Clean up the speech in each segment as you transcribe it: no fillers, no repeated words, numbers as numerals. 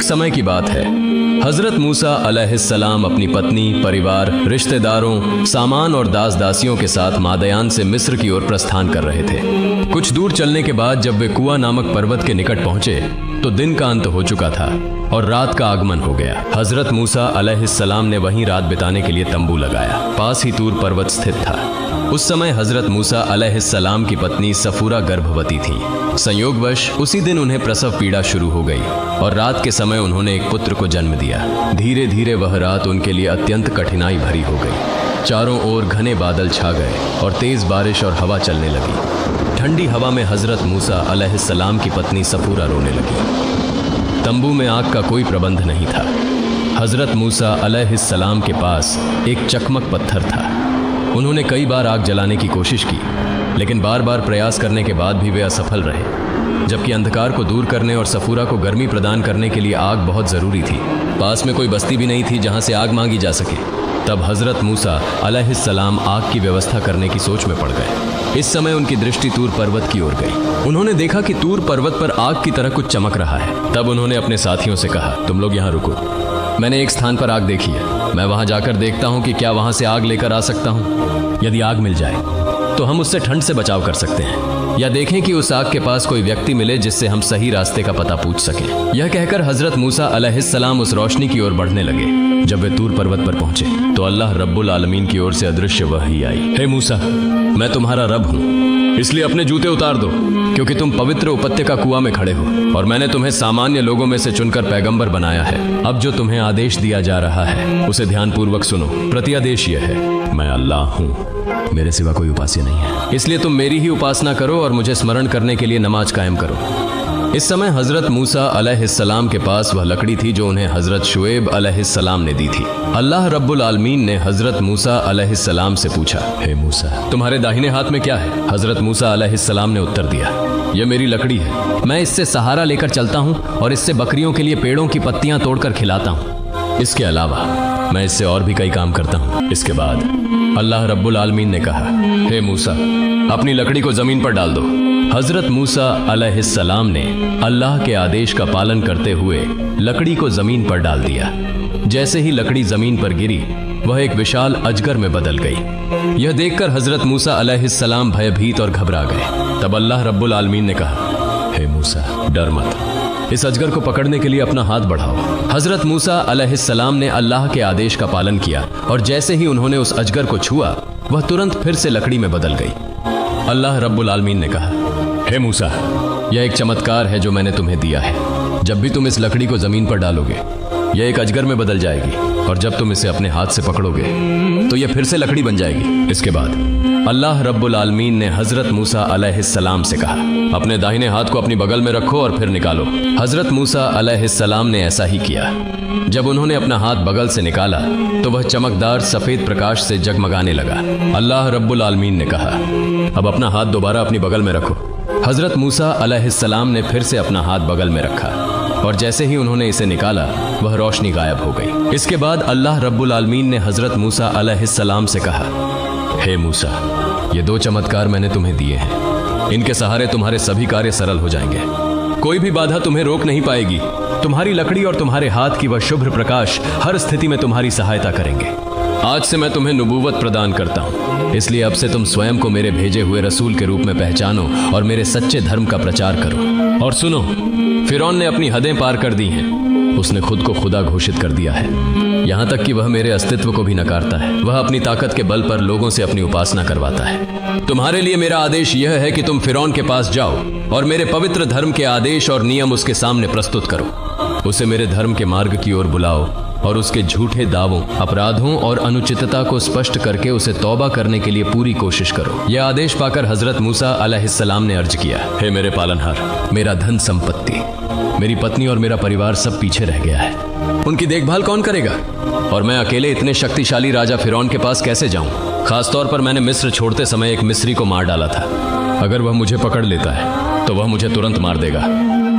समय की बात है। हजरत मूसा अलैहिस्सलाम अपनी पत्नी, परिवार, रिश्तेदारों, सामान और दास दासियों के साथ मादयान से मिस्र की ओर प्रस्थान कर रहे थे। कुछ दूर चलने के बाद जब वे कुआ नामक पर्वत के निकट पहुंचे तो दिन का अंत हो चुका था और रात का आगमन हो गया। हजरत मूसा अलैहिस्सलाम ने वहीं रात बिताने के लिए तंबू लगाया। पास ही तूर पर्वत स्थित था। उस समय हजरत मूसा अलैहिस्सलाम की पत्नी सफूरा गर्भवती थी। संयोगवश उसी दिन उन्हें प्रसव पीड़ा शुरू हो गई और रात के समय उन्होंने एक पुत्र को जन्म दिया। धीरे धीरे वह रात उनके लिए अत्यंत कठिनाई भरी हो गई। चारों ओर घने बादल छा गए और तेज बारिश और हवा चलने लगी। ठंडी हवा में हजरत मूसा अलैहिस्सलाम की पत्नी सफूरा रोने लगी। तंबू में आग का कोई प्रबंध नहीं था। हजरत मूसा अलैहिस्सलाम के पास एक चकमक पत्थर था। उन्होंने कई बार आग जलाने की कोशिश की, लेकिन बार बार प्रयास करने के बाद भी वे असफल रहे। जबकि अंधकार को दूर करने और सफूरा को गर्मी प्रदान करने के लिए आग बहुत ज़रूरी थी। पास में कोई बस्ती भी नहीं थी जहां से आग मांगी जा सके। तब हजरत मूसा अलैहिस्सलाम आग की व्यवस्था करने की सोच में पड़ गए। इस समय उनकी दृष्टि तूर पर्वत की ओर गई। उन्होंने देखा कि तूर पर्वत पर आग की तरह कुछ चमक रहा है। तब उन्होंने अपने साथियों से कहा, तुम लोग यहाँ रुको, मैंने एक स्थान पर आग देखी है। मैं वहां जाकर देखता हूं कि क्या वहां से आग लेकर आ सकता हूं। यदि आग मिल जाए तो हम उससे ठंड से बचाव कर सकते हैं, या देखें कि उस आग के पास कोई व्यक्ति मिले जिससे हम सही रास्ते का पता पूछ सकें। यह कहकर हजरत मूसा अलैहिस्सलाम उस रोशनी की ओर बढ़ने लगे। जब वे तूर पर्वत पर पहुंचे तो अल्लाह रब्बुल आलमीन की ओर से अदृश्य वही आई। हे मूसा, मैं तुम्हारा रब हूं, इसलिए अपने जूते उतार दो, क्योंकि तुम पवित्र उपत्यका कुआं में खड़े हो और मैंने तुम्हें सामान्य लोगों में से चुनकर पैगंबर बनाया है। अब जो तुम्हें आदेश दिया जा रहा है उसे ध्यानपूर्वक सुनो। प्रत्यादेश यह है, मैं अल्लाह हूं, मेरे सिवा कोई उपास्य नहीं है, इसलिए तुम मेरी ही उपासना करो और मुझे स्मरण करने के लिए नमाज कायम करो। इस समय हजरत मूसा अलैहिस्सलाम के पास वह लकड़ी थी जो उन्हें हजरत शुएब अलैहिस्सलाम ने दी थी। अल्लाह रब्बुल आलमीन ने हजरत मूसा अलैहिस्सलाम से पूछा, हे मूसा, तुम्हारे दाहिने हाथ में क्या है? हजरत मूसा अलैहिस्सलाम ने उत्तर दिया, यह मेरी लकड़ी है। मैं इससे सहारा लेकर चलता हूँ और इससे बकरियों के लिए पेड़ों की पत्तियां तोड़कर खिलाता हूँ। इसके अलावा मैं इससे और भी कई काम करता हूँ। इसके बाद अल्लाह रब्बुल आलमीन ने कहा, हे मूसा, अपनी लकड़ी को जमीन पर डाल दो। हजरत मूसा अलैहिस्सलाम ने अल्लाह के आदेश का पालन करते हुए लकड़ी को जमीन पर डाल दिया। जैसे ही लकड़ी जमीन पर गिरी वह एक विशाल अजगर में बदल गई। यह देखकर हजरत मूसा अलैहिस्सलाम भयभीत और घबरा गए। तब अल्लाह रब्बुल आलमीन ने कहा, हे मूसा, डर मत, इस अजगर को पकड़ने के लिए अपना हाथ बढ़ाओ। हजरत मूसा अलैहिस्सलाम ने अल्लाह के आदेश का पालन किया और जैसे ही उन्होंने उस अजगर को छुआ वह तुरंत फिर से लकड़ी में बदल गई। अल्लाह रब्बुल आलमीन ने कहा, हे मूसा, यह एक चमत्कार है जो मैंने तुम्हें दिया है। जब भी तुम इस लकड़ी को जमीन पर डालोगे यह एक अजगर में बदल जाएगी और जब तुम इसे अपने हाथ से पकड़ोगे तो यह फिर से लकड़ी बन जाएगी। इसके बाद अल्लाह रब्बुल आलमीन ने हजरत मूसा अलैहिस्सलाम से कहा, अपने दाहिने हाथ को अपनी बगल में रखो और फिर निकालो। हजरत मूसा अलैहिस्सलाम ने ऐसा ही किया। जब उन्होंने अपना हाथ बगल से निकाला तो वह चमकदार सफेद प्रकाश से जगमगाने लगा। अल्लाह रब्बुल आलमीन ने कहा, अब अपना हाथ दोबारा अपनी बगल में रखो। हजरत मूसा अलैहिस्सलाम ने फिर से अपना हाथ बगल में रखा और जैसे ही उन्होंने इसे निकाला वह रोशनी गायब हो गई। इसके बाद अल्लाह रब्बुल आलमीन ने हजरत मूसा अलैहिस्सलाम से कहा, हे मूसा, ये दो चमत्कार मैंने तुम्हें दिए हैं, इनके सहारे तुम्हारे सभी कार्य सरल हो जाएंगे। कोई भी बाधा तुम्हें रोक नहीं पाएगी। तुम्हारी लकड़ी और तुम्हारे हाथ की वह शुभ्र प्रकाश हर स्थिति में तुम्हारी सहायता करेंगे। आज से मैं तुम्हें नबूवत प्रदान करता हूँ, इसलिए अब से तुम स्वयं को मेरे भेजे हुए रसूल के रूप में पहचानो और मेरे सच्चे धर्म का प्रचार करो। और सुनो, फिरौन ने अपनी हदें पार कर दी हैं। उसने खुद को खुदा घोषित कर दिया है, यहाँ तक कि वह मेरे अस्तित्व को भी नकारता है। वह अपनी ताकत के बल पर लोगों से अपनी उपासना करवाता है। तुम्हारे लिए मेरा आदेश यह है कि तुम फिरौन के पास जाओ और मेरे पवित्र धर्म के आदेश और नियम उसके सामने प्रस्तुत करो। उसे मेरे धर्म के मार्ग की ओर बुलाओ और उसके झूठे दावों, अपराधों और अनुचितता को स्पष्ट करके उसे तौबा करने के लिए पूरी कोशिश करो। यह आदेश पाकर हजरत मूसा अलैहिस्सलाम ने अर्ज किया, हे मेरे पालनहार, मेरा धन संपत्ति, मेरी पत्नी और मेरा परिवार सब पीछे रह गया है। उनकी देखभाल कौन करेगा? और मैं अकेले इतने शक्तिशाली राजा फिरौन के पास कैसे जाऊं? खासतौर पर मैंने मिस्र छोड़ते समय एक मिस्री को मार डाला था। अगर वह मुझे पकड़ लेता है तो वह मुझे तुरंत मार देगा।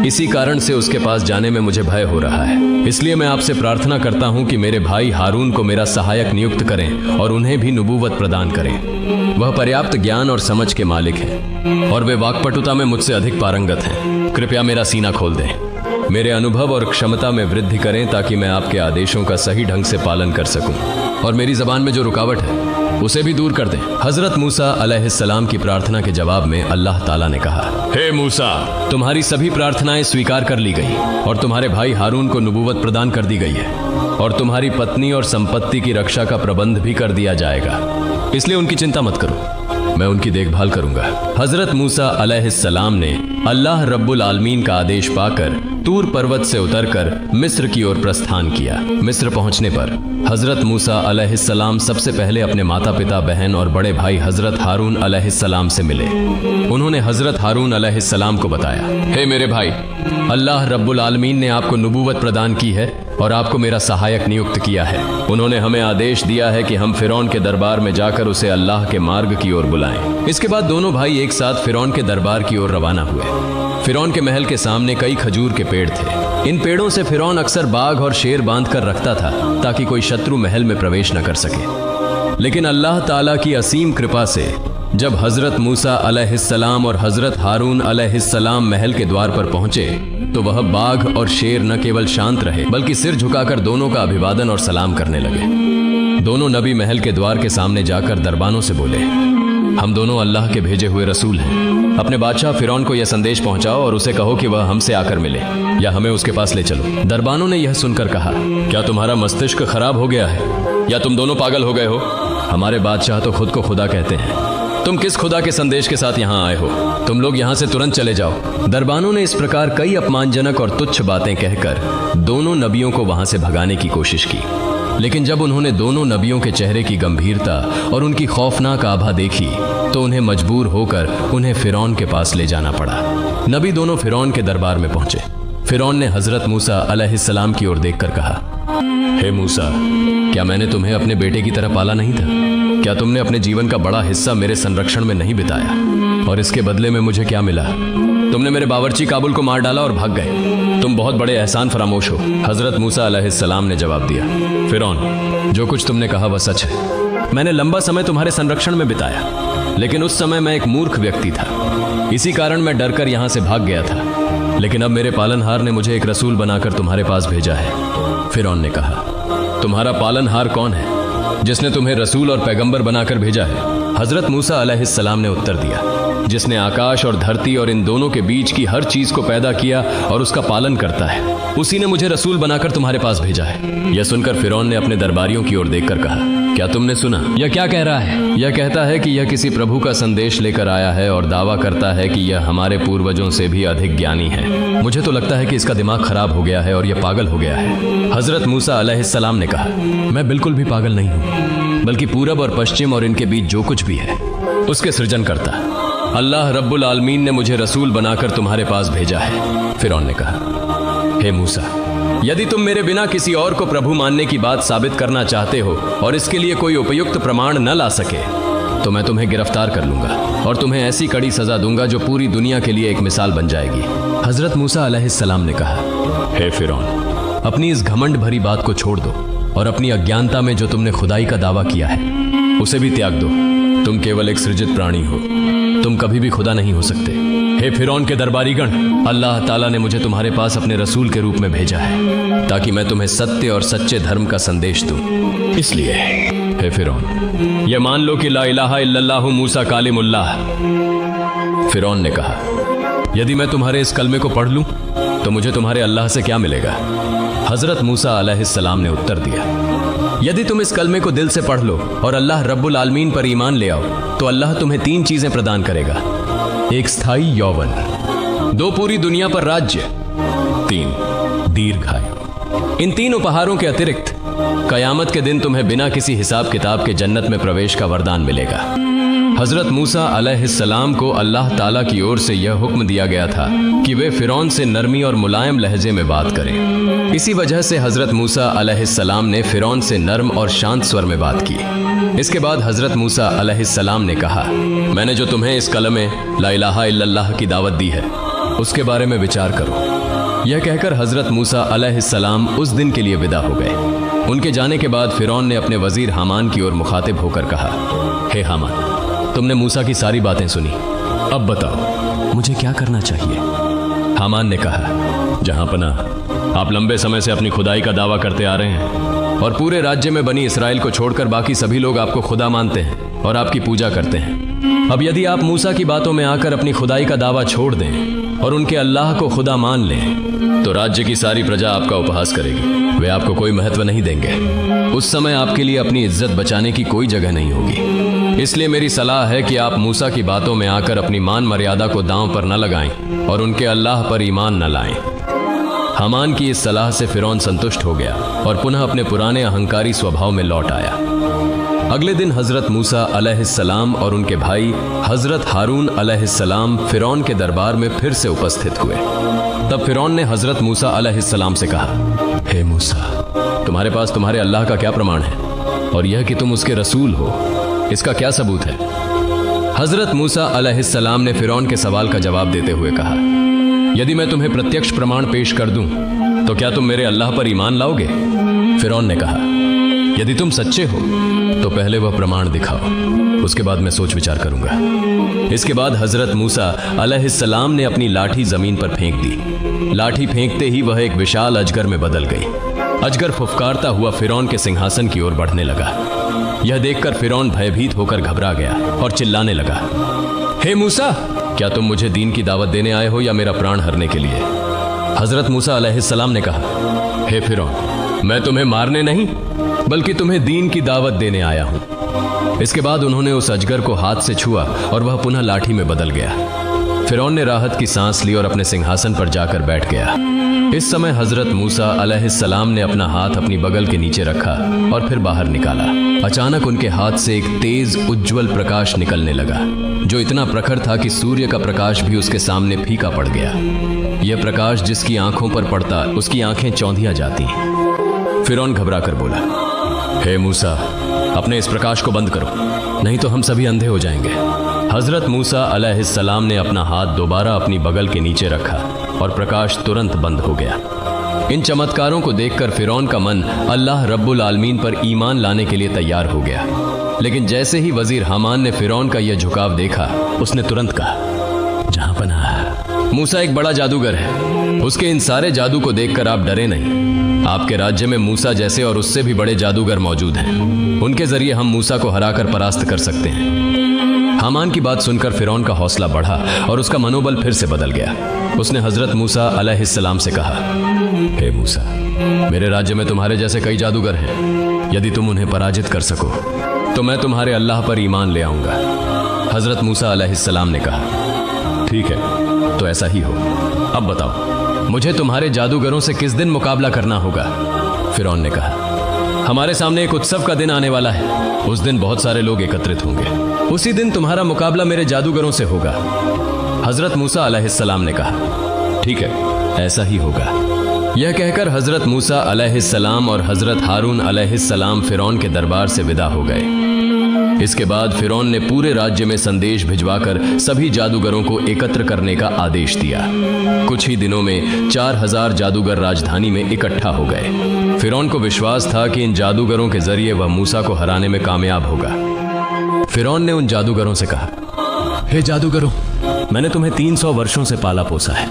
इसी कारण से उसके पास जाने में मुझे भय हो रहा है। इसलिए मैं आपसे प्रार्थना करता हूं कि मेरे भाई हारून को मेरा सहायक नियुक्त करें और उन्हें भी नबूवत प्रदान करें। वह पर्याप्त ज्ञान और समझ के मालिक हैं और वे वाक्पटुता में मुझसे अधिक पारंगत हैं। कृपया मेरा सीना खोल दें। मेरे अनुभव और क्षमता में वृद्धि करें ताकि मैं आपके आदेशों का सही ढंग से पालन कर सकूं और मेरी जबान में जो रुकावट है उसे भी दूर कर दें। हजरत मूसा अलैहिस्सलाम की प्रार्थना के जवाब में अल्लाह ताला ने कहा, हे मूसा, तुम्हारी सभी प्रार्थनाएं स्वीकार कर ली गई और तुम्हारे भाई हारून को नबूवत प्रदान कर दी गई है और तुम्हारी पत्नी और संपत्ति की रक्षा का प्रबंध भी कर दिया जाएगा, इसलिए उनकी चिंता मत करो, मैं उनकी देखभाल करूंगा। हजरत मूसा अलैहिस्सलाम ने अल्लाह रब्बुल आलमीन का आदेश पाकर तूर पर्वत से उतरकर मिस्र की ओर प्रस्थान किया। मिस्र पहुंचने पर हजरत मूसा अलैहिस्सलाम सबसे पहले अपने माता पिता, बहन और बड़े भाई हजरत हारून अलैहिस्सलाम से मिले। उन्होंने हजरत हारून अलैहिस्सलाम को बताया, हे मेरे भाई, अल्लाह रब्बुल आलमीन ने आपको नबूवत प्रदान की है और आपको मेरा सहायक नियुक्त किया है। उन्होंने हमें आदेश दिया है कि हम फिरौन के दरबार में जाकर उसे अल्लाह के मार्ग की ओर बुलाएं। इसके बाद दोनों भाई एक साथ फिरौन के दरबार की ओर रवाना हुए। फिरौन के महल के सामने कई खजूर के पेड़ थे। इन पेड़ों से फिरौन अक्सर बाघ और शेर बांध कर रखता था ताकि कोई शत्रु महल में प्रवेश न कर सके। लेकिन अल्लाह ताला की असीम कृपा से जब हजरत मूसा अलैहिस्सलाम और हजरत हारून अलैहिस्सलाम महल के द्वार पर पहुंचे तो वह बाघ और शेर न केवल शांत रहे बल्कि सिर झुकाकर दोनों का अभिवादन और सलाम करने लगे। दोनों नबी महल के द्वार के सामने जाकर दरबानों से बोले, हम दोनों अल्लाह के भेजे हुए रसूल हैं। अपने बादशाह फिरौन को यह संदेश पहुंचाओ और उसे कहो कि वह हमसे आकर मिले या हमें उसके पास ले चलो। दरबानों ने यह सुनकर कहा, क्या तुम्हारा मस्तिष्क खराब हो गया है या तुम दोनों पागल हो गए हो? हमारे बादशाह तो खुद को खुदा कहते हैं, तुम किस खुदा के संदेश के साथ यहाँ आए हो? तुम लोग यहाँ से तुरंत चले जाओ। दरबानों ने इस प्रकार कई अपमानजनक और तुच्छ बातें कहकर दोनों नबियों को वहां से भगाने की कोशिश की। लेकिन जब उन्होंने दोनों नबियों के चेहरे की गंभीरता और उनकी खौफनाक आभा देखी तो उन्हें मजबूर होकर उन्हें फिरौन के पास ले जाना पड़ा। नबी दोनों फिरौन के दरबार में पहुंचे। फिरौन ने हजरत मूसा अलैहिस्सलाम की ओर देखकर कहा, हे मूसा, क्या मैंने तुम्हें अपने बेटे की तरह पाला नहीं था? क्या तुमने अपने जीवन का बड़ा हिस्सा मेरे संरक्षण में नहीं बिताया? और इसके बदले में मुझे क्या मिला? तुमने मेरे बावर्ची काबुल को मार डाला और भाग गए। तुम बहुत बड़े एहसान फरामोश हो। हजरत मूसा अलैहिस्सलाम ने जवाब दिया, फिरौन, जो कुछ तुमने कहा वह सच है। मैंने लंबा समय तुम्हारे संरक्षण में बिताया, लेकिन उस समय मैं एक मूर्ख व्यक्ति था। इसी कारण मैं डरकर यहाँ से भाग गया था। लेकिन अब मेरे पालनहार ने मुझे एक रसूल बनाकर तुम्हारे पास भेजा है। फिरौन ने कहा, तुम्हारा पालनहार कौन है जिसने तुम्हें रसूल और पैगंबर बनाकर भेजा है? हजरत मूसा अलैहिस्सलाम ने उत्तर दिया, जिसने आकाश और धरती और इन दोनों के बीच की हर चीज को पैदा किया और उसका पालन करता है, उसी ने मुझे रसूल बनाकर तुम्हारे पास भेजा है। यह सुनकर फिरौन ने अपने दरबारियों की ओर देखकर कहा, क्या तुमने सुना? यह क्या कह रहा है? यह कहता है कि यह किसी प्रभु का संदेश लेकर आया है और दावा करता है कि यह हमारे पूर्वजों से भी अधिक ज्ञानी है। मुझे तो लगता है कि इसका दिमाग खराब हो गया है और यह पागल हो गया है। हजरत मूसा अलैहिस्सलाम ने कहा, मैं बिल्कुल भी पागल नहीं हूँ, बल्कि पूरब और पश्चिम और इनके बीच जो कुछ भी है उसके सृजन करता अल्लाह रब्बुल आलमीन ने मुझे रसूल बनाकर तुम्हारे पास भेजा है। फिरौन ने कहा, हे मूसा, यदि तुम मेरे बिना किसी और को प्रभु मानने की बात साबित करना चाहते हो और इसके लिए कोई उपयुक्त प्रमाण न ला सके तो मैं तुम्हें गिरफ्तार कर लूंगा और तुम्हें ऐसी कड़ी सजा दूंगा जो पूरी दुनिया के लिए एक मिसाल बन जाएगी। हजरत मूसा अलैहिस्सलाम ने कहा, हे फिरौन, अपनी इस घमंड भरी बात को छोड़ दो और अपनी अज्ञानता में जो तुमने खुदाई का दावा किया है उसे भी त्याग दो। तुम केवल एक सृजित प्राणी हो, तुम कभी भी खुदा नहीं हो सकते। हे फिरौन के दरबारीगण, अल्लाह ताला ने मुझे तुम्हारे पास अपने रसूल के रूप में भेजा है ताकि मैं तुम्हें सत्य और सच्चे धर्म का संदेश दूं। इसलिए हे फिरौन, यह मान लो कि ला इलाहा इल्लल्लाहु मूसा कालिमुल्लाह। फिरौन ने कहा, यदि मैं तुम्हारे इस कलमे को पढ़ लूं तो मुझे तुम्हारे अल्लाह से क्या मिलेगा? हजरत मूसा अलैहिस्सलाम ने उत्तर दिया, यदि तुम इस कलमे को दिल से पढ़ लो और अल्लाह रब्बुल आलमीन पर ईमान ले आओ तो अल्लाह तुम्हें 3 चीजें प्रदान करेगा। 1 स्थायी यौवन, 2 पूरी दुनिया पर राज्य, 3 दीर्घायु। इन 3 उपहारों के अतिरिक्त कयामत के दिन तुम्हें बिना किसी हिसाब किताब के जन्नत में प्रवेश का वरदान मिलेगा। हजरत मूसा अलैहिस्सलाम को अल्लाह ताला की ओर से यह हुक्म दिया गया था कि वे फिरौन से नरमी और मुलायम लहजे में बात करें। इसी वजह से हजरत मूसा अलैहिस्सलाम ने फिरौन से नर्म और शांत स्वर में बात की। इसके बाद हजरत मूसा अलैहिस्सलाम ने कहा, मैंने जो तुम्हें इस कलमे ला इलाहा इल्लल्लाह की दावत दी है उसके बारे में विचार करो। यह कहकर हजरत मूसा अलैहिस्सलाम उस दिन के लिए विदा हो गए। उनके जाने के बाद फिरौन ने अपने वजीर हामान की ओर मुखातिब होकर कहा, हे हामान, तुमने मूसा की सारी बातें सुनी, अब बताओ मुझे क्या करना चाहिए? हामान ने कहा, जहां पनाह, आप लंबे समय से अपनी खुदाई का दावा करते आ रहे हैं और पूरे राज्य में बनी इसराइल को छोड़कर बाकी सभी लोग आपको खुदा मानते हैं और आपकी पूजा करते हैं। अब यदि आप मूसा की बातों में आकर अपनी खुदाई का दावा छोड़ दें और उनके अल्लाह को खुदा मान लें, तो राज्य की सारी प्रजा आपका उपहास करेगी। वे आपको कोई महत्व नहीं देंगे। उस समय आपके लिए अपनी इज्जत बचाने की कोई जगह नहीं होगी। इसलिए मेरी सलाह है कि आप मूसा की बातों में आकर अपनी मान मर्यादा को दांव पर न लगाएं और उनके अल्लाह पर ईमान न लाएं। हामान की इस सलाह से फिरौन संतुष्ट हो गया और पुनः अपने पुराने अहंकारी स्वभाव में लौट आया। अगले दिन हजरत मूसा अलैहिस्सलाम और उनके भाई हजरत हारून अलैहिस्सलाम फिरौन के दरबार में फिर से उपस्थित हुए। तब फिरौन ने हजरत मूसा अलैहिस्सलाम से कहा, हे मूसा, तुम्हारे पास तुम्हारे अल्लाह का क्या प्रमाण है, और यह कि तुम उसके रसूल हो, इसका क्या सबूत है? हजरत मूसा अलैहिस्सलाम ने फिरौन के सवाल का जवाब देते हुए कहा, यदि मैं तुम्हें प्रत्यक्ष प्रमाण पेश कर दूं, तो क्या तुम मेरे अल्लाह पर ईमान लाओगे? फिरौन ने कहा, यदि तुम सच्चे हो तो पहले वह प्रमाण दिखाओ, उसके बाद मैं सोच विचार करूंगा। इसके बाद हजरत मूसा अलैहिस्सलाम ने अपनी लाठी जमीन पर फेंक दी। लाठी फेंकते ही वह एक विशाल अजगर में बदल गई। अजगर फुफकारता हुआ फिरौन के सिंहासन की ओर बढ़ने लगा। यह देखकर फिरौन भयभीत होकर घबरा गया और चिल्लाने लगा, हे मूसा, क्या तुम मुझे दीन की दावत देने आए हो या मेरा प्राण हरने के लिए? हजरत मूसा अलैहिस्सलाम ने कहा, हे फिरौन, मैं तुम्हें मारने नहीं बल्कि तुम्हें दीन की दावत देने आया हूं। इसके बाद उन्होंने उस अजगर को हाथ से छुआ और वह पुनः लाठी में बदल गया। फिरौन ने राहत की सांस ली और अपने सिंहासन पर जाकर बैठ गया। इस समय हजरत मूसा अलैहिस्सलाम ने अपना हाथ अपनी बगल के नीचे रखा और फिर बाहर निकाला। अचानक उनके हाथ से एक तेज उज्जवल प्रकाश निकलने लगा, जो इतना प्रखर था कि सूर्य का प्रकाश भी उसके सामने फीका पड़ गया। यह प्रकाश जिसकी आंखों पर पड़ता उसकी आंखें चौंधिया जाती। फिरौन घबरा कर बोला, हे मूसा, अपने इस प्रकाश को बंद करो, नहीं तो हम सभी अंधे हो जाएंगे। हजरत मूसा अलैहिस्सलाम ने अपना हाथ दोबारा अपनी बगल के नीचे रखा और प्रकाश तुरंत बंद हो गया। इन चमत्कारों को देखकर फिरौन का मन अल्लाह रब्बुल आलमीन पर ईमान लाने के लिए तैयार हो गया। लेकिन जैसे ही वजीर हामान ने फिरौन का यह झुकाव देखा, उसने तुरंत कहा, जहां पनाह, मूसा एक बड़ा जादूगर है। उसके इन सारे जादू को देखकर आप डरे नहीं। आपके राज्य में मूसा जैसे और उससे भी बड़े जादूगर मौजूद हैं। उनके जरिए हम मूसा को हराकर परास्त कर सकते हैं। हामान की बात सुनकर फिरौन का हौसला बढ़ा और उसका मनोबल फिर से बदल गया। उसने हजरत मूसा अलैहिस्सलाम से कहा, हे मूसा, मेरे राज्य में तुम्हारे जैसे कई जादूगर हैं। यदि तुम उन्हें पराजित कर सको तो मैं तुम्हारे अल्लाह पर ईमान ले आऊंगा। हजरत मूसा अलैहिस्सलाम ने कहा, ठीक है, तो ऐसा ही हो। अब बताओ, मुझे तुम्हारे जादूगरों से किस दिन मुकाबला करना होगा? फिरौन ने कहा, हमारे सामने एक उत्सव का दिन आने वाला है। उस दिन बहुत सारे लोग एकत्रित होंगे। उसी दिन तुम्हारा मुकाबला मेरे जादूगरों से होगा। हजरत मूसा अलैहिस्सलाम ने कहा, ठीक है, ऐसा ही होगा। यह कहकर हजरत मूसा अलैहिस्सलाम और हजरत हारून अलैहिस्सलाम फिरौन के दरबार से विदा हो गए। इसके बाद फिरौन ने पूरे राज्य में संदेश भिजवाकर सभी जादूगरों को एकत्र करने का आदेश दिया। कुछ ही दिनों में 4000 जादूगर राजधानी में इकट्ठा हो गए। फिरौन को विश्वास था कि इन जादूगरों के जरिए वह मूसा को हराने में कामयाब होगा। फिरौन ने उन जादूगरों से कहा, हे जादूगरों, मैंने तुम्हें 300 वर्षों से पाला पोसा है,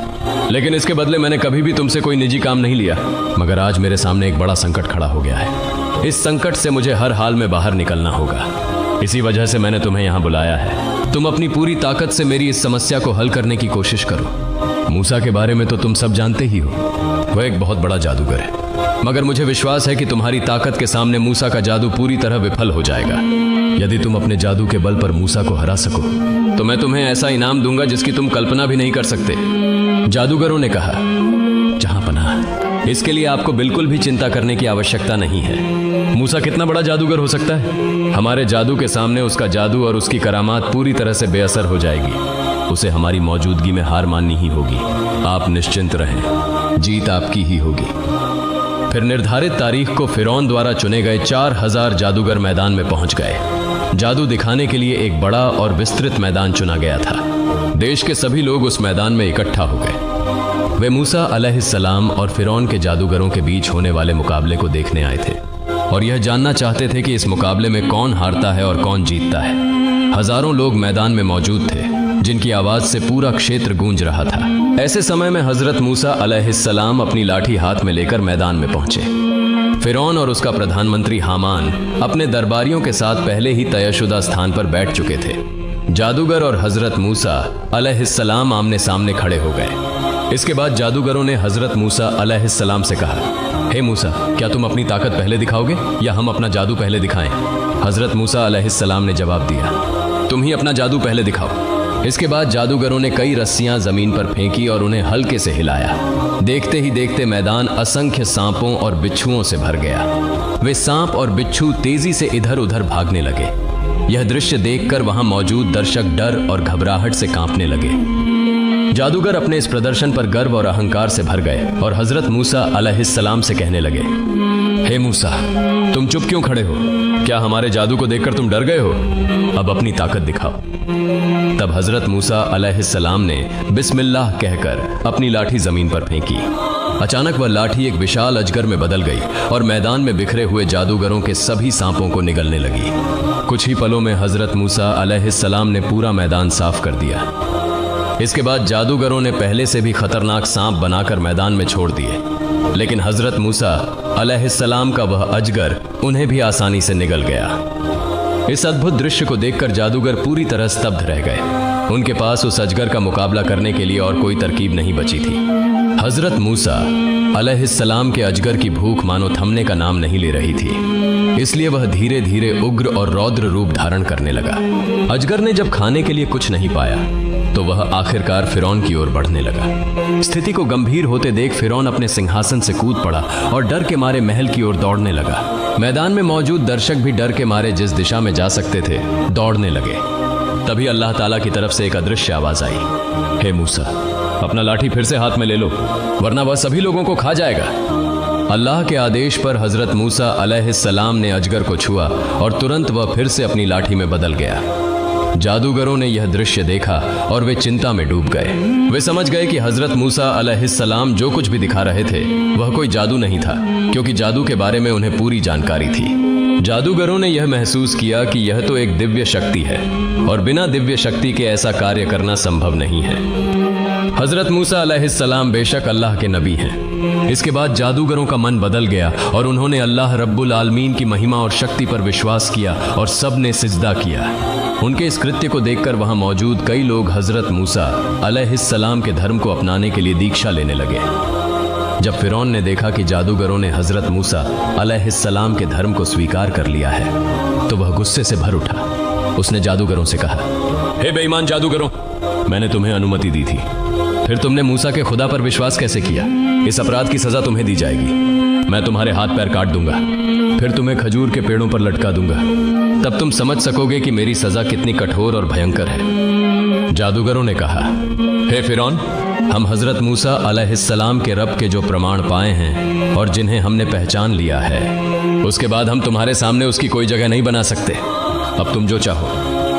लेकिन इसके बदले मैंने कभी भी तुमसे कोई निजी काम नहीं लिया। मगर आज मेरे सामने एक बड़ा संकट खड़ा हो गया है। इस संकट से मुझे हर हाल में बाहर निकलना होगा। इसी वजह से मैंने तुम्हें यहां बुलाया है। तुम अपनी पूरी ताकत से मेरी इस समस्या को हल करने की कोशिश करो। मूसा के बारे में तो तुम सब जानते ही हो, वह एक बहुत बड़ा जादूगर है। मगर मुझे विश्वास है कि तुम्हारी ताकत के सामने मूसा का जादू पूरी तरह विफल हो जाएगा। यदि तुम अपने जादू के बल पर मूसा को हरा सको तो मैं तुम्हें ऐसा इनाम दूंगा जिसकी तुम कल्पना भी नहीं कर सकते। जादूगरों ने कहा, जहां पनाह, इसके लिए आपको बिल्कुल भी चिंता करने की आवश्यकता नहीं है। मूसा कितना बड़ा जादूगर हो सकता है? हमारे जादू के सामने उसका जादू और उसकी करामात पूरी तरह से बेअसर हो जाएगी। उसे हमारी मौजूदगी में हार माननी ही होगी। आप निश्चिंत रहें, जीत आपकी ही होगी। फिर निर्धारित तारीख को फिरौन द्वारा चुने गए 4000 जादूगर मैदान में पहुंच गए। जादू दिखाने के लिए एक बड़ा और विस्तृत मैदान चुना गया था। देश के सभी लोग उस मैदान में इकट्ठा हो गए। वे मूसा अलैहिस्सलाम और फिरौन के जादूगरों के बीच होने वाले मुकाबले को देखने आए थे और यह जानना चाहते थे कि इस मुकाबले में कौन हारता है और कौन जीतता है। हजारों लोग मैदान में मौजूद थे जिनकी आवाज से पूरा क्षेत्र गूंज रहा था। ऐसे समय में हजरत मूसा अलैहिस्सलाम अपनी लाठी हाथ में लेकर मैदान में पहुंचे। फिरौन और उसका प्रधानमंत्री हामान अपने दरबारियों के साथ पहले ही तयशुदा स्थान पर बैठ चुके थे। जादूगर और हजरत मूसा अलैहिस्सलाम आमने सामने खड़े हो गए। इसके बाद जादूगरों ने हजरत मूसा अलैहिस्सलाम से कहा, हे मूसा, क्या तुम अपनी ताकत पहले दिखाओगे या हम अपना जादू पहले दिखाएं? हजरत मूसा अलैहिस्सलाम ने जवाब दिया, तुम ही अपना जादू पहले दिखाओ। इसके बाद जादूगरों ने कई रस्सियां जमीन पर फेंकी और उन्हें हल्के से हिलाया। देखते ही देखते मैदान असंख्य सांपों और बिच्छुओं से भर गया। वे सांप और बिच्छू तेजी से इधर उधर भागने लगे। यह दृश्य देखकर वहां मौजूद दर्शक डर और घबराहट से कांपने लगे। जादूगर अपने इस प्रदर्शन पर गर्व और अहंकार से भर गए और हजरत मूसा अलैहिस्सलाम से कहने लगे, हे मूसा, तुम चुप क्यों खड़े हो? क्या हमारे जादू को देखकर तुम डर गए हो? अब अपनी ताकत दिखाओ। तब हजरत मूसा अलैहिस्सलाम ने बिस्मिल्लाह कहकर अपनी लाठी जमीन पर फेंकी। अचानक वह लाठी एक विशाल अजगर में बदल गई और मैदान में बिखरे हुए जादूगरों के सभी सांपों को निगलने लगी। कुछ ही पलों में हजरत मूसा अलैहिस्सलाम ने पूरा मैदान साफ कर दिया। इसके बाद जादूगरों ने पहले से भी खतरनाक सांप बनाकर मैदान में छोड़ दिए, लेकिन हजरत मूसा अलैहिस्सलाम का वह अजगर उन्हें भी आसानी से निगल गया। इस अद्भुत दृश्य को देखकर जादूगर पूरी तरह स्तब्ध रह गए। उनके पास उस अजगर का मुकाबला करने के लिए और कोई तरकीब नहीं बची थी। हजरत मूसा अलैहिस्सलाम के अजगर की भूख मानो थमने का नाम नहीं ले रही थी, इसलिए वह धीरे धीरे उग्र और रौद्र रूप धारण करने लगा। अजगर ने जब खाने के लिए कुछ नहीं पाया तो वह आखिरकार फिरौन की ओर बढ़ने लगा। स्थिति को गंभीर होते देख फिरौन अपने सिंहासन से कूद पड़ा और डर के मारे महल की ओर दौड़ने लगा। मैदान में मौजूद दर्शक भी डर के मारे जिस दिशा में जा सकते थे दौड़ने लगे। तभी अल्लाह ताला की तरफ से एक अदृश्य आवाज आई, हे मूसा, अपना लाठी फिर से हाथ में ले लो, वरना वह सभी लोगों को खा जाएगा। अल्लाह के आदेश पर हजरत मूसा अलैहिस्सलाम ने अजगर को छुआ और तुरंत वह फिर से अपनी लाठी में बदल गया। जादूगरों ने यह दृश्य देखा और वे चिंता में डूब गए। वे समझ गए कि हजरत मूसा अलैहिस्सलाम जो कुछ भी दिखा रहे थे वह कोई जादू नहीं था, क्योंकि जादू के बारे में उन्हें पूरी जानकारी थी। जादूगरों ने यह महसूस किया कि यह तो एक दिव्य शक्ति है और बिना दिव्य शक्ति के ऐसा कार्य करना संभव नहीं है। हजरत मूसा अलैहिस्सलाम बेशक अल्लाह के नबी हैं। इसके बाद जादूगरों का मन बदल गया और उन्होंने अल्लाह रब्बुल आलमीन की महिमा और शक्ति पर विश्वास किया और सब ने सिजदा किया। उनके इस कृत्य को देखकर वहां मौजूद कई लोग हजरत मूसा अलैहिस्सलाम के धर्म को अपनाने के लिए दीक्षा लेने लगे। जब फिरौन ने देखा कि जादूगरों ने हजरत मूसा अलैहिस्सलाम के धर्म को स्वीकार कर लिया है तो वह गुस्से से भर उठा। उसने जादूगरों से कहा, हे बेईमान जादूगरों, मैंने तुम्हें अनुमति दी थी, फिर तुमने मूसा के खुदा पर विश्वास कैसे किया? इस अपराध की सजा तुम्हें दी जाएगी। मैं तुम्हारे हाथ पैर काट दूंगा, फिर तुम्हें खजूर के पेड़ों पर लटका दूंगा, तब तुम समझ सकोगे कि मेरी सजा कितनी कठोर और भयंकर है। जादूगरों ने कहा, हे फिरौन, हम हजरत मूसा अलैहिस्सलाम के रब के जो प्रमाण पाए हैं और जिन्हें हमने पहचान लिया है, उसके बाद हम तुम्हारे सामने उसकी कोई जगह नहीं बना सकते। अब तुम जो चाहो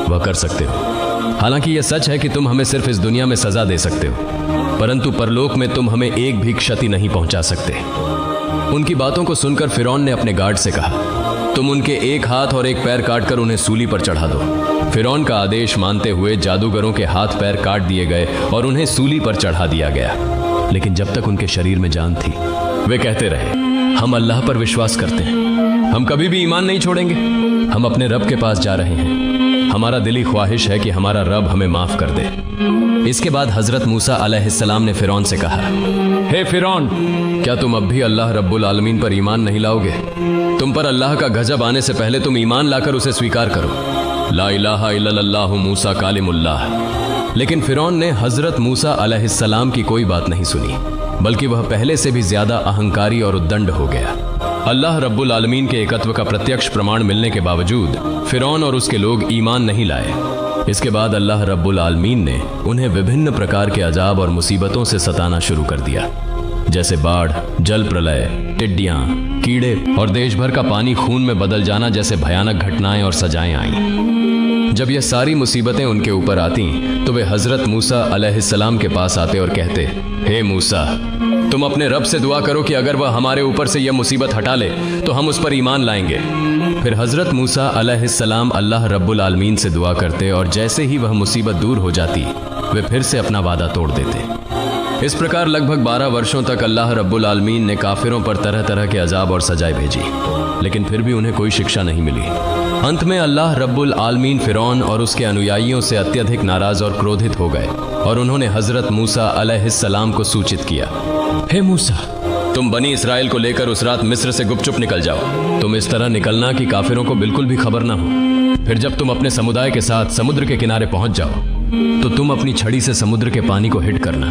वह कर सकते हो। हालांकि यह सच है कि तुम हमें सिर्फ इस दुनिया में सजा दे सकते हो, परंतु परलोक में तुम हमें एक भी क्षति नहीं पहुंचा सकते। उनकी बातों को सुनकर फिरौन ने अपने गार्ड से कहा, तुम उनके एक हाथ और एक पैर काटकर उन्हें सूली पर चढ़ा दो। फिरौन का आदेश मानते हुए जादूगरों के हाथ पैर काट दिए गए और उन्हें सूली पर चढ़ा दिया गया। लेकिन जब तक उनके शरीर में जान थी वे कहते रहे, हम अल्लाह पर विश्वास करते हैं, हम कभी भी ईमान नहीं छोड़ेंगे, हम अपने रब के पास जा रहे हैं, हमारा दिली ख्वाहिश है कि हमारा रब हमें माफ कर दे। इसके बाद हजरत मूसा अलैहिस्सलाम ने फिरौन से कहा, हे फिरौन, क्या तुम अब भी अल्लाह रब्बुल आलमीन पर ईमान नहीं लाओगे? तुम पर अल्लाह का गजब आने से पहले तुम ईमान लाकर उसे स्वीकार करो। ला इलाहा इल्लल्लाहु मूसा कालिमुल्लाह। लेकिन फिरौन ने हजरत मूसा अलैहिस्सलाम की कोई बात नहीं सुनी, बल्कि वह पहले से भी ज्यादा अहंकारी और उद्दंड हो गया। अल्लाह रब्बुल आलमीन के एकत्व का प्रत्यक्ष प्रमाण मिलने के बावजूद फिरौन और उसके लोग ईमान नहीं लाए। इसके बाद अल्लाह रब्बुल आलमीन ने उन्हें विभिन्न प्रकार के अजाब और मुसीबतों से सताना शुरू कर दिया, जैसे बाढ़, जल प्रलय, टिड्डियां, कीड़े और देश भर का पानी खून में बदल जाना जैसे भयानक घटनाएं और सजाएं आईं। जब यह सारी मुसीबतें उनके ऊपर आती तो वे हजरत मूसा अलैहिस्सलाम के पास आते और कहते, हे मूसा, तुम अपने रब से दुआ करो कि अगर वह हमारे ऊपर से यह मुसीबत हटा ले तो हम उस पर ईमान लाएंगे। फिर हजरत मूसा अलैहिस्सलाम अल्लाह रब्बुल आलमीन से दुआ करते और जैसे ही वह मुसीबत दूर हो जाती वे फिर से अपना वादा तोड़ देते। इस प्रकार लगभग 12 वर्षों तक अल्लाह रब्बुल आलमीन ने काफिरों पर तरह तरह के अजाब और सजाएं भेजी, लेकिन फिर भी उन्हें कोई शिक्षा नहीं मिली। अंत में अल्लाह रब्बुल आलमीन फिरौन और उसके अनुयायियों से अत्यधिक नाराज और क्रोधित हो गए और उन्होंने हजरत मूसा अलैहिस्सलाम को सूचित किया, हे मूसा, तुम बनी इसराइल को लेकर उस रात मिस्र से गुपचुप निकल जाओ। तुम इस तरह निकलना कि काफिरों को बिल्कुल भी खबर ना हो। फिर जब तुम अपने समुदाय के साथ समुद्र के किनारे पहुंच जाओ तो तुम अपनी छड़ी से समुद्र के पानी को हिट करना।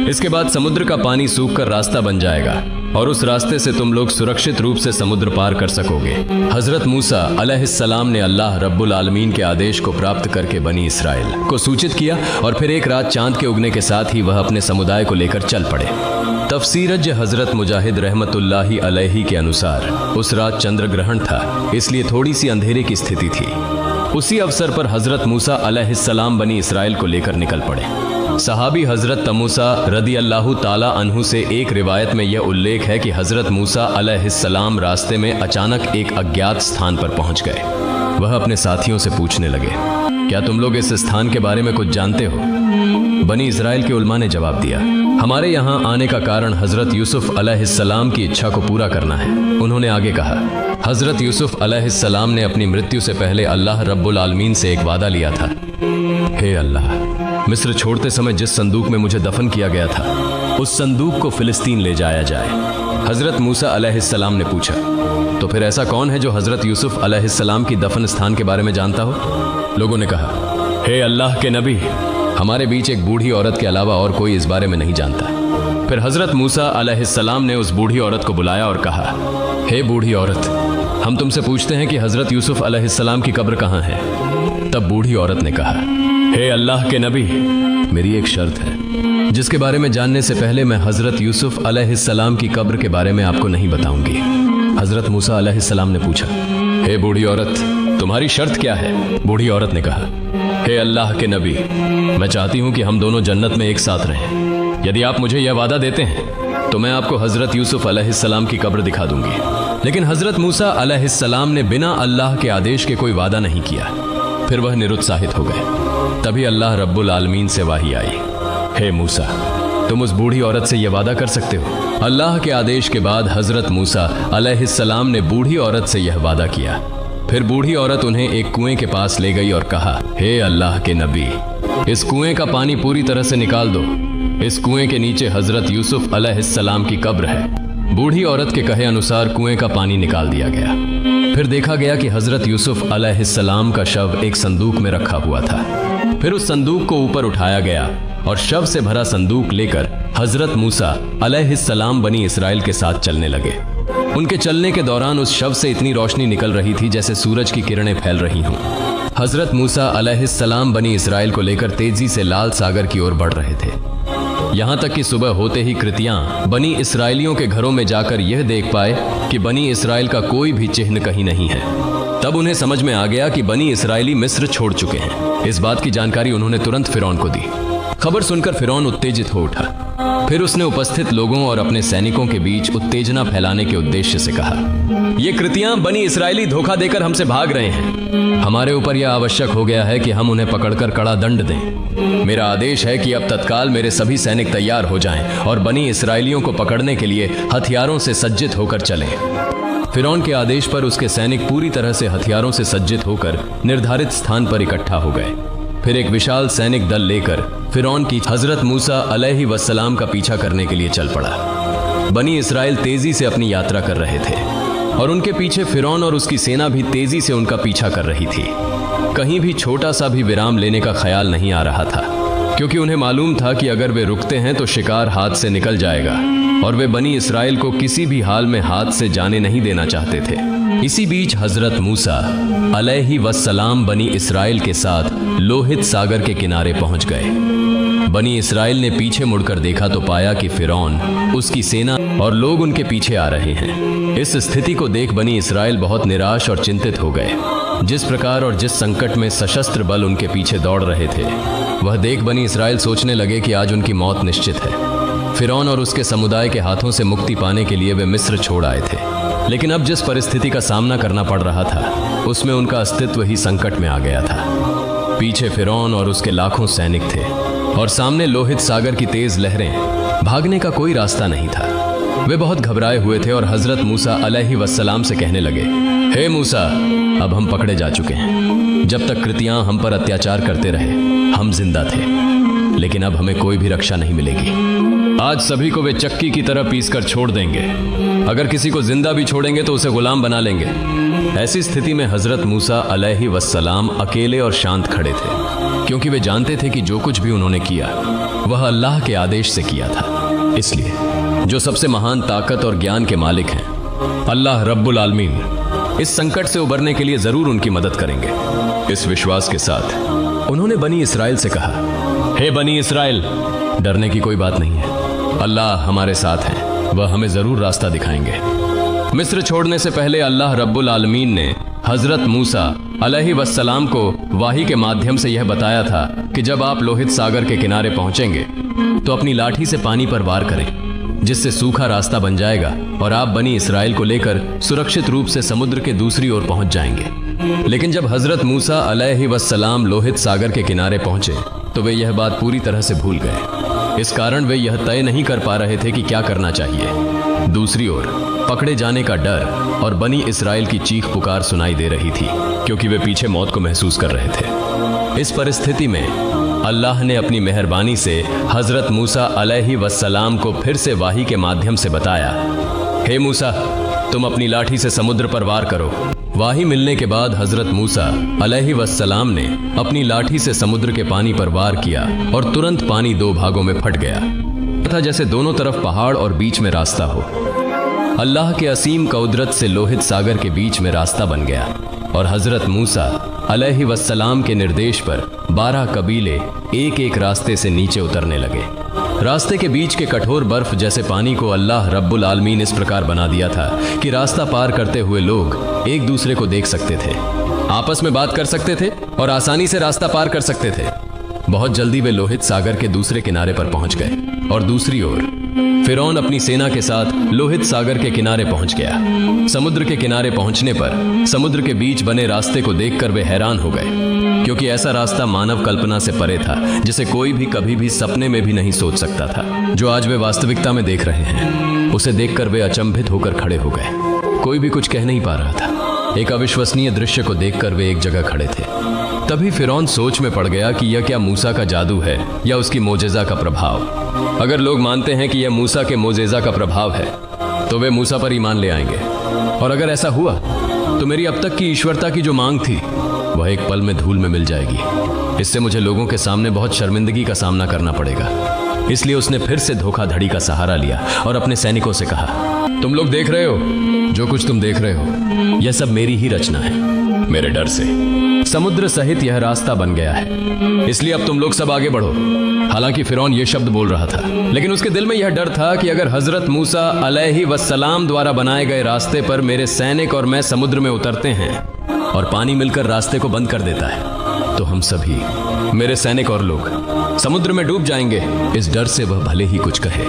इसके बाद समुद्र का पानी सूखकर रास्ता बन जाएगा और उस रास्ते से तुम लोग सुरक्षित रूप से समुद्र पार कर सकोगे। हजरत मूसा अलैहिस्सलाम ने अल्लाह रब्बुल आलमीन के आदेश को प्राप्त करके बनी इसराइल को सूचित किया और फिर एक रात चांद के उगने के साथ ही वह अपने समुदाय को लेकर चल पड़े। तफसीरज हजरत मुजाहिद रहमतुल्लाही अलैही के अनुसार उस रात चंद्र ग्रहण था, इसलिए थोड़ी सी अंधेरे की स्थिति थी। उसी अवसर पर हजरत मूसा अलैहिस्सलाम बनी इसराइल को लेकर निकल पड़े। सहाबी हजरत तमूसा रदी अल्लाहु ताला अन्हु से एक रिवायत में यह उल्लेख है कि हजरत मूसा अलैहिस्सलाम रास्ते में अचानक एक अज्ञात स्थान पर पहुंच गए। वह अपने साथियों से पूछने लगे, क्या तुम लोग इस स्थान के बारे में कुछ जानते हो? बनी इसराइल के उलमा ने जवाब दिया, हमारे यहाँ आने का कारण हजरत यूसुफ अलैहिस्सलाम की इच्छा को पूरा करना है। उन्होंने आगे कहा, हजरत यूसुफ अलैहिस्सलाम ने अपनी मृत्यु से पहले अल्लाह रब्बुल आलमीन से एक वादा लिया था, हे अल्लाह, मिस्र छोड़ते समय जिस संदूक में मुझे दफन किया गया था उस संदूक को फिलिस्तीन ले जाया जाए। हजरत मूसा अलैहिस्सलाम ने पूछा, तो फिर ऐसा कौन है जो हजरत यूसुफ अलैहिस्सलाम की दफन स्थान के बारे में जानता हो? लोगों ने कहा, हे अल्लाह के नबी, हमारे बीच एक बूढ़ी औरत के अलावा और कोई इस बारे में नहीं जानता। फिर हजरत मूसा अलैहिस्सलाम ने उस बूढ़ी औरत को बुलाया और कहा, हे बूढ़ी औरत, हम तुमसे पूछते हैं कि हजरत यूसुफ अलैहिस्सलाम की कब्र कहाँ है? तब बूढ़ी औरत ने कहा, हे अल्लाह के नबी, मेरी एक शर्त है जिसके बारे में जानने से पहले मैं हजरत यूसुफ अलैहिस्सलाम की कब्र के बारे में आपको नहीं बताऊंगी। हजरत मूसा अलैहिस्सलाम ने पूछा, हे बूढ़ी औरत, तुम्हारी शर्त क्या है? बूढ़ी औरत ने कहा, हे अल्लाह के नबी, मैं चाहती हूं कि हम दोनों जन्नत में एक साथ रहें। यदि आप मुझे यह वादा देते हैं तो मैं आपको हजरत यूसुफ अलैहिस्सलाम की कब्र दिखा दूंगी। लेकिन हजरत मूसा अलैहिस्सलाम ने बिना अल्लाह के आदेश के कोई वादा नहीं किया। फिर वह निरुत्साहित हो गए। तभी अल्लाह रब्बुल आलमीन से वाही आई, हे मूसा, तुम उस बूढ़ी औरत से यह वादा कर सकते हो? अल्लाह के आदेश के बाद हजरत मूसा अलैहिस्सलाम ने बूढ़ी औरत से यह वादा किया। फिर बूढ़ी औरत उन्हें एक कुएं के पास ले गई और कहा, हे अल्लाह के नबी, इस कुएं का पानी पूरी तरह से निकाल दो। इस कुएं के नीचे हजरत यूसुफ अलैहिस्सलाम की कब्र है। बूढ़ी औरत के कहे अनुसार कुएं का पानी निकाल दिया गया। फिर देखा गया कि हजरत यूसुफ अलैहिस्सलाम का शव एक संदूक में रखा हुआ था। फिर उस संदूक को ऊपर उठाया गया और शव से भरा संदूक लेकर हजरत मूसा अलैहिस्सलाम बनी इसराइल के साथ चलने लगे। उनके चलने के दौरान उस शव से इतनी रोशनी निकल रही थी जैसे सूरज की किरणें फैल रही हों। हजरत मूसा अलैहिस्सलाम बनी इसराइल को लेकर तेजी से लाल सागर की ओर बढ़ रहे थे। यहां तक कि सुबह होते ही कृतियां बनी इसराइलियों के घरों में जाकर यह देख पाए कि बनी इसराइल का कोई भी चिन्ह कहीं नहीं है। तब उन्हें समझ में आ गया कि बनी इसराइली मिस्र छोड़ चुके हैं। इस बात की जानकारी उन्होंने तुरंत फिरौन को दी। खबर सुनकर फिरौन उत्तेजित हो उठा। फिर उसने उपस्थित लोगों और अपने सैनिकों के बीच उत्तेजना फैलाने के उद्देश्य से कहा, ये कृतियां बनी इसराइली धोखा देकर हमसे भाग रहे हैं। हमारे ऊपर यह आवश्यक हो गया है कि हम उन्हें पकड़कर कड़ा दंड दें। मेरा आदेश है कि अब तत्काल मेरे सभी सैनिक तैयार हो जाएं और बनी इसराइलियों को पकड़ने के लिए हथियारों से सज्जित होकर चलें। फिरौन के आदेश पर उसके सैनिक पूरी तरह से हथियारों से सज्जित होकर निर्धारित स्थान पर इकट्ठा हो गए। फिर एक विशाल सैनिक दल लेकर फिरौन की हजरत मूसा अलैहि वस्सलाम का पीछा करने के लिए चल पड़ा। बनी इसराइल तेजी से अपनी यात्रा कर रहे थे और उनके पीछे फिरौन और उसकी सेना भी तेजी से उनका पीछा कर रही थी। कहीं भी छोटा सा भी विराम लेने का ख्याल नहीं आ रहा था, क्योंकि उन्हें मालूम था कि अगर वे रुकते हैं तो शिकार हाथ से निकल जाएगा और वे बनी इसराइल को किसी भी हाल में हाथ से जाने नहीं देना चाहते थे। इसी बीच हजरत मूसा अलैहि वस्सलाम बनी इसराइल के साथ लोहित सागर के किनारे पहुंच गए। बनी इसराइल ने पीछे मुड़कर देखा तो पाया कि फिरौन, उसकी सेना और लोग उनके पीछे आ रहे हैं। इस स्थिति को देख बनी इसराइल बहुत निराश और चिंतित हो गए। जिस प्रकार और जिस संकट में सशस्त्र बल उनके पीछे दौड़ रहे थे, वह देख बनी इसराइल सोचने लगे कि आज उनकी मौत निश्चित है। फिरौन और उसके समुदाय के हाथों से मुक्ति पाने के लिए वे मिस्र छोड़ आए थे। लेकिन अब जिस परिस्थिति का सामना करना पड़ रहा था उसमें उनका अस्तित्व ही संकट में आ गया था। पीछे फिरौन और उसके लाखों सैनिक थे और सामने लोहित सागर की तेज लहरें। भागने का कोई रास्ता नहीं था। वे बहुत घबराए हुए थे और हजरत मूसा अलैहिस्सलाम से कहने लगे, हे मूसा, अब हम पकड़े जा चुके हैं। जब तक कृतियां हम पर अत्याचार करते रहे हम जिंदा थे, लेकिन अब हमें कोई भी रक्षा नहीं मिलेगी। आज सभी को वे चक्की की तरह पीसकर छोड़ देंगे। अगर किसी को जिंदा भी छोड़ेंगे तो उसे गुलाम बना लेंगे। ऐसी स्थिति में हजरत मूसा अलैहिस्सलाम अकेले और शांत खड़े थे, क्योंकि वे जानते थे कि जो कुछ भी उन्होंने किया वह अल्लाह के आदेश से किया था। इसलिए जो सबसे महान ताकत और ज्ञान के मालिक हैं, अल्लाह रब्बुल आलमीन, इस संकट से उबरने के लिए जरूर उनकी मदद करेंगे। इस विश्वास के साथ उन्होंने बनी इस्राएल से कहा, हे बनी इस्राएल, डरने की कोई बात नहीं है। अल्लाह हमारे साथ है, वह हमें जरूर रास्ता दिखाएंगे। मिस्र छोड़ने से पहले अल्लाह रब्बुल आलमीन ने हजरत मूसा अलैहिस्सलाम को वाही के माध्यम से यह बताया था कि जब आप लोहित सागर के किनारे पहुंचेंगे तो अपनी लाठी से पानी पर वार करें, जिससे सूखा रास्ता बन जाएगा और आप बनी इस्राएल को लेकर सुरक्षित रूप से समुद्र के दूसरी ओर पहुंच जाएंगे। लेकिन जब हजरत मूसा अलैहिस्सलाम लोहित सागर के किनारे पहुंचे तो वे यह बात पूरी तरह से भूल गए। इस कारण वे यह तय नहीं कर पा रहे थे कि क्या करना चाहिए। दूसरी ओर पकड़े जाने का डर और बनी इस्राएल की चीख पुकार सुनाई दे रही थी, क्योंकि वे पीछे मौत को महसूस कर रहे थे। इस परिस्थिति में अल्लाह ने अपनी मेहरबानी से हजरत मूसा अलैहिस्सलाम को फिर से वाही के माध्यम से बताया, हे मूसा, तुम अपनी लाठी से समुद्र पर वार करो। वाही मिलने के बाद हजरत मूसा अलैहिस्सलाम ने अपनी लाठी से समुद्र के पानी पर वार किया और तुरंत पानी दो भागों में फट गया था, जैसे दोनों तरफ पहाड़ और बीच में रास्ता हो। अल्लाह के असीम कुदरत से लोहित सागर के बीच में रास्ता बन गया और हजरत मूसा अलैहिस्सलाम के निर्देश पर 12 कबीले एक एक रास्ते से नीचे उतरने लगे। रास्ते के बीच के कठोर बर्फ जैसे पानी को अल्लाह रब्बुल आलमीन इस प्रकार बना दिया था कि रास्ता पार करते हुए लोग एक दूसरे को देख सकते थे, आपस में बात कर सकते थे और आसानी से रास्ता पार कर सकते थे। बहुत जल्दी वे लोहित सागर के दूसरे किनारे पर पहुंच गए और दूसरी ओर फिरौन अपनी सेना के साथ लोहित सागर के किनारे पहुंच गया। समुद्र के किनारे पहुंचने पर समुद्र के बीच बने रास्ते को देखकर वे हैरान हो गए, क्योंकि ऐसा रास्ता मानव कल्पना से परे था, जिसे कोई भी कभी भी सपने में भी नहीं सोच सकता था। जो आज वे वास्तविकता में देख रहे हैं, उसे देखकर वे अचंभित होकर खड़े हो गए। कोई भी कुछ कह नहीं पा रहा था। एक अविश्वसनीय दृश्य को देखकर वे एक जगह खड़े थे। तभी फिरौन सोच में पड़ गया कि यह क्या मूसा का जादू है या उसकी मोजेजा का प्रभाव। अगर लोग मानते हैं कि यह मूसा के मोजेजा का प्रभाव है तो वे मूसा पर ईमान ले आएंगे, और अगर ऐसा हुआ तो मेरी अब तक की ईश्वरता की जो मांग थी वह एक पल में धूल में मिल जाएगी। इससे मुझे लोगों के सामने बहुत शर्मिंदगी का सामना करना पड़ेगा। इसलिए उसने फिर से धोखाधड़ी का सहारा लिया और अपने सैनिकों से कहा, तुम लोग देख रहे हो, जो कुछ तुम देख रहे हो यह सब मेरी ही रचना है। मेरे डर से समुद्र सहित यह रास्ता बन गया है, इसलिए अब तुम लोग सब आगे बढ़ो। हालांकि फिरौन यह शब्द बोल रहा था, लेकिन उसके दिल में यह डर था कि अगर हजरत मूसा अलैहिस्सलाम द्वारा बनाए गए रास्ते पर मेरे सैनिक और मैं समुद्र में उतरते हैं और पानी मिलकर रास्ते को बंद कर देता है तो हम सभी, मेरे सैनिक और लोग, समुद्र में डूब जाएंगे। इस डर से वह भले ही कुछ कहे,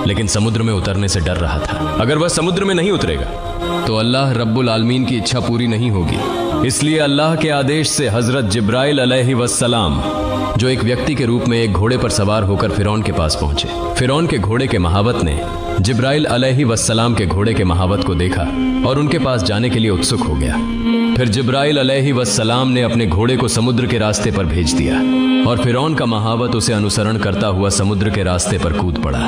लेकिन समुद्र में उतरने से डर रहा था। अगर वह समुद्र में नहीं उतरेगा तो अल्लाह रब्बुल आलमीन की इच्छा पूरी नहीं होगी। इसलिए अल्लाह के आदेश से हजरत जिब्राइल अलैहिस्सलाम, जो एक व्यक्ति के रूप में एक घोड़े पर सवार होकर फिरौन के पास पहुंचे। फिरौन के घोड़े के महावत ने जिब्राइल अलैहिस्सलाम के घोड़े के महावत को देखा और उनके पास जाने के लिए उत्सुक हो गया। फिर जिब्राइल अलैहिस्सलाम ने अपने घोड़े को समुद्र के रास्ते पर भेज दिया और फिरौन का महावत उसे अनुसरण करता हुआ समुद्र के रास्ते पर कूद पड़ा।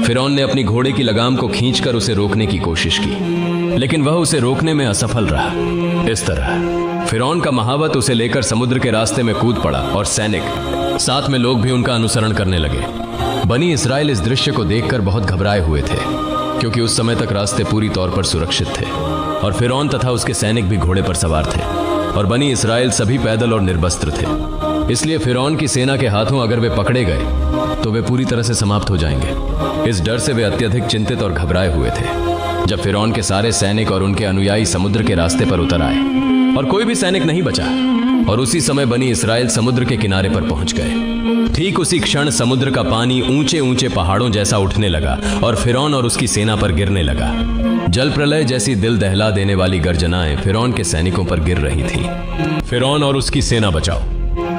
फिरौन ने अपनी घोड़े की लगाम को खींचकर उसे रोकने की कोशिश की, लेकिन वह उसे रोकने में असफल रहा। इस तरह फिरौन का महावत उसे लेकर समुद्र के रास्ते में कूद पड़ा और सैनिक, साथ में लोग भी उनका अनुसरण करने लगे। बनी इस्राएल इस दृश्य को देखकर बहुत घबराए हुए थे, क्योंकि उस समय तक रास्ते पूरी तौर पर सुरक्षित थे और फिरौन तथा उसके सैनिक भी घोड़े पर सवार थे और बनी इस्राएल सभी पैदल और निर्वस्त्र थे। इसलिए फिरौन की सेना के हाथों अगर वे पकड़े गए तो वे पूरी तरह से समाप्त हो जाएंगे। इस डर से वे अत्यधिक चिंतित और घबराए हुए थे। जब फिरौन के सारे सैनिक और उनके अनुयायी समुद्र के रास्ते पर उतर आए और कोई भी सैनिक नहीं बचा, और उसी समय बनी इस्राएल समुद्र के किनारे पर पहुंच गए। ठीक उसी क्षण समुद्र का पानी ऊंचे ऊंचे पहाड़ों जैसा उठने लगा और फिरौन और उसकी सेना पर गिरने लगा। जल प्रलय जैसी दिल दहला देने वाली गर्जनाएं फिरौन के सैनिकों पर गिर रही थीं। फिरौन और उसकी सेना बचाओ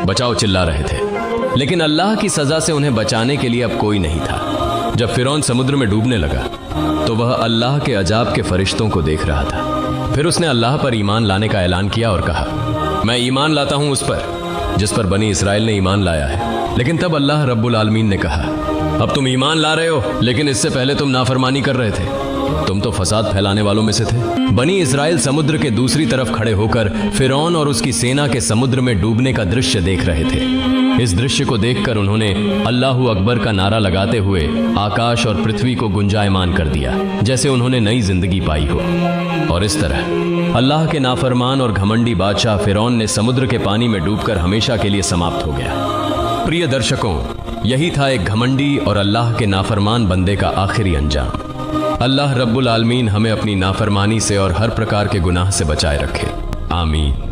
बचाओ चिल्ला रहे थे, लेकिन अल्लाह की सजा से उन्हें बचाने के लिए अब कोई नहीं था। जब फिरौन समुद्र में डूबने लगा तो वह अल्लाह के अजाब के फरिश्तों को देख रहा था। फिर उसने अल्लाह पर ईमान लाने का ऐलान किया और कहा, मैं ईमान लाता हूं उस पर जिस पर बनी इसराइल ने ईमान लाया है। लेकिन तब अल्लाह रब्बुल आलमीन ने कहा, अब तुम ईमान ला रहे हो, लेकिन इससे पहले तुम नाफरमानी कर रहे थे, तुम तो फसाद फैलाने वालों में से थे। बनी इसराइल समुद्र के दूसरी तरफ खड़े होकर फिरौन और उसकी सेना के समुद्र में डूबने का दृश्य देख रहे थे। इस दृश्य को देखकर उन्होंने अल्लाहू अकबर का नारा लगाते हुए आकाश और पृथ्वी को गुंजायमान कर दिया, जैसे उन्होंने नई जिंदगी पाई हो। और इस तरह अल्लाह के नाफरमान और घमंडी बादशाह फिरौन ने समुद्र के पानी में डूबकर हमेशा के लिए समाप्त हो गया। प्रिय दर्शकों, यही था एक घमंडी और अल्लाह के नाफरमान बंदे का आखिरी अंजाम। अल्लाह रब्बुल आलमीन हमें अपनी नाफरमानी से और हर प्रकार के गुनाह से बचाए रखे। आमीन।